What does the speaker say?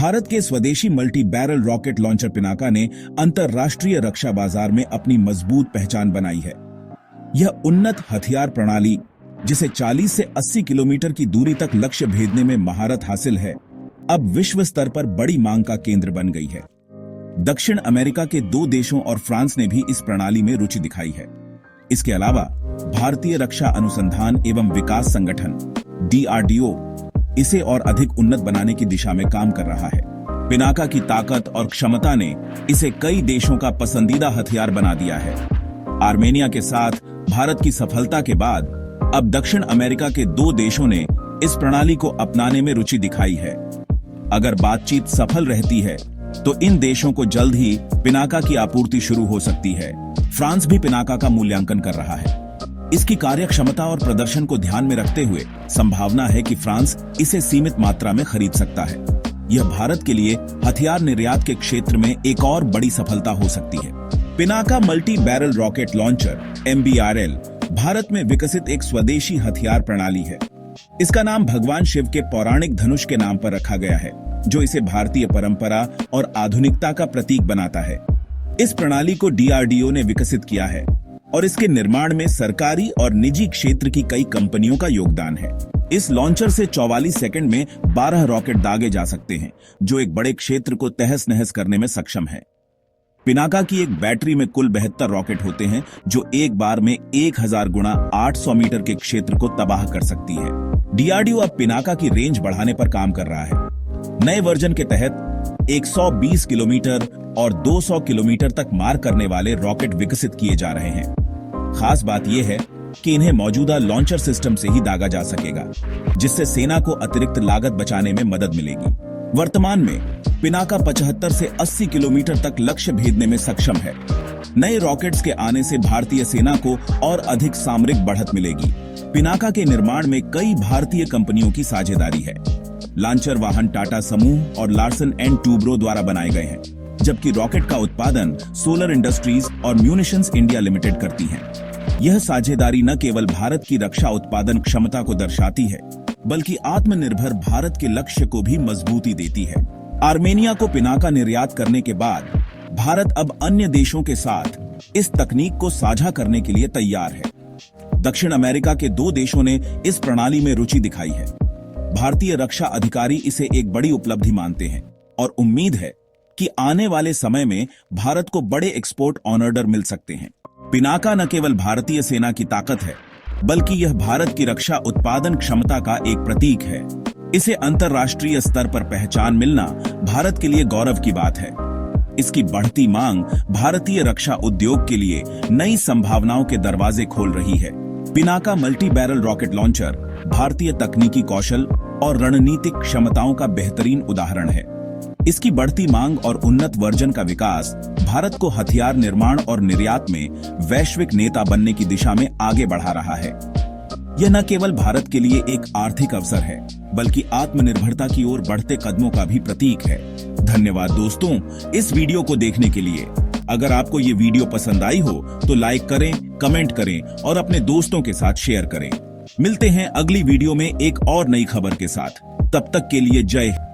भारत के स्वदेशी multi barrel rocket launcher Pinaka ने अंतरराष्ट्रीय रक्षा बाजार में अपनी मजबूत पहचान बनाई है। यह उन्नत हथियार प्रणाली, जिसे 40 से 80 किलोमीटर की दूरी तक लक्ष्य भेदने में महारत हासिल है, अब विश्व स्तर पर बड़ी मांग का केंद्र बन गई है। दक्षिण अमेरिका के 2 देशों और फ्रांस ने भी इस प्रणाली में रुचि दिखाई है। इसके अलावा भारतीय रक्षा अनुसंधान एवं विकास संगठन DRDO इसे और अधिक उन्नत बनाने की दिशा में काम कर रहा है। पिनाका की ताकत और क्षमता ने इसे कई देशों का पसंदीदा हथियार बना दिया है। आर्मेनिया के साथ भारत की सफलता के बाद अब दक्षिण अमेरिका के 2 देशों ने इस प्रणाली को अपनाने में रुचि दिखाई है। अगर बातचीत सफल रहती है तो इन देशों को जल्द ही पिनाका की आपूर्ति शुरू हो सकती है। फ्रांस भी पिनाका का मूल्यांकन कर रहा है। इसकी कार्यक्षमता और प्रदर्शन को ध्यान में रखते हुए संभावना है कि फ्रांस इसे सीमित मात्रा में खरीद सकता है। यह भारत के लिए हथियार निर्यात के क्षेत्र में एक और बड़ी सफलता हो सकती है। Pinaka multi barrel rocket launcher MBRL Bharat में विकसित एक स्वदेशी हथियार प्रणाली है। इसका नाम भगवान शिव के पौराणिक धनुष के नाम पर रखा गया है, जो इसे भारतीय परंपरा और आधुनिकता का प्रतीक बनाता है। इस प्रणाली को DRDO ने विकसित किया है और इसके निर्माण में सरकारी और निजी क्षेत्र की कई कंपनियों का योगदान है। इस लॉन्चर से 44 सेकंड में 12 रॉकेट दागे जा सकते हैं, जो एक बड़े क्षेत्र को तहस नहस करने में सक्षम है। पिनाका की एक बैटरी में कुल 72 रॉकेट होते हैं, जो एक बार में 1000 गुणा 800 मीटर के क्षेत्र को तबाह कर सकती है। DRDO अब पिनाका की रेंज बढ़ाने पर काम कर रहा है। नए वर्जन के तहत 120 किलोमीटर और 200 किलोमीटर तक मार करने वाले रॉकेट विकसित किए जा रहे हैं। खास बात यह है कि इन्हें मौजूदा लॉन्चर सिस्टम से ही दागा जा सकेगा, जिससे सेना को अतिरिक्त लागत बचाने में मदद मिलेगी। वर्तमान में पिनाका 75 से 80 किलोमीटर तक लक्ष्य भेदने में सक्षम है। नए रॉकेट्स के आने से भारतीय सेना को और अधिक सामरिक बढ़त मिलेगी। पिनाका के निर्माण में कई भारतीय कंपनियों की साझेदारी है। लॉन्चर वाहन टाटा समूह और लार्सन एंड टूब्रो द्वारा बनाए गए हैं, जबकि रॉकेट का उत्पादन सोलर इंडस्ट्रीज और म्यूनिशंस इंडिया लिमिटेड करती है। यह साझेदारी न केवल भारत की रक्षा उत्पादन क्षमता को दर्शाती है, बल्कि आत्मनिर्भर भारत के लक्ष्य को भी मजबूती देती है। आर्मेनिया को पिनाका निर्यात करने के बाद भारत अब अन्य देशों के साथ इस तकनीक को साझा करने के लिए तैयार है। दक्षिण अमेरिका के 2 देशों ने इस प्रणाली में रुचि दिखाई है। भारतीय रक्षा अधिकारी इसे एक बड़ी उपलब्धि मानते हैं और उम्मीद है कि आने वाले समय में भारत को बड़े एक्सपोर्ट ऑर्डर मिल सकते हैं। पिनाका न केवल भारतीय सेना की ताकत है, बल्कि यह भारत की रक्षा उत्पादन क्षमता का एक प्रतीक है। इसे अंतर्राष्ट्रीय स्तर पर पहचान मिलना भारत के लिए गौरव की बात है। इसकी बढ़ती मांग भारतीय रक्षा उद्योग के लिए नई संभावनाओं के दरवाजे खोल रही है। Pinaka multi barrel rocket launcher भारतीय तकनीकी कौशल और रणनीतिक क्षमताओं का बेहतरीन उदाहरण है। इसकी बढ़ती मांग और उन्नत वर्जन का विकास भारत को हथियार निर्माण और निर्यात में वैश्विक नेता बनने की दिशा में आगे बढ़ा रहा है। यह न केवल भारत के लिए एक आर्थिक अवसर है, बल्कि आत्मनिर्भरता की ओर बढ़ते कदमों का भी प्रतीक है। धन्यवाद दोस्तों, इस वीडियो को देखने के लिए। अगर आपको ये वीडियो पसंद आई हो तो लाइक करें, कमेंट करें और अपने दोस्तों के साथ शेयर करें। मिलते हैं अगली वीडियो में एक और नई खबर के साथ। तब तक के लिए जय हिंद।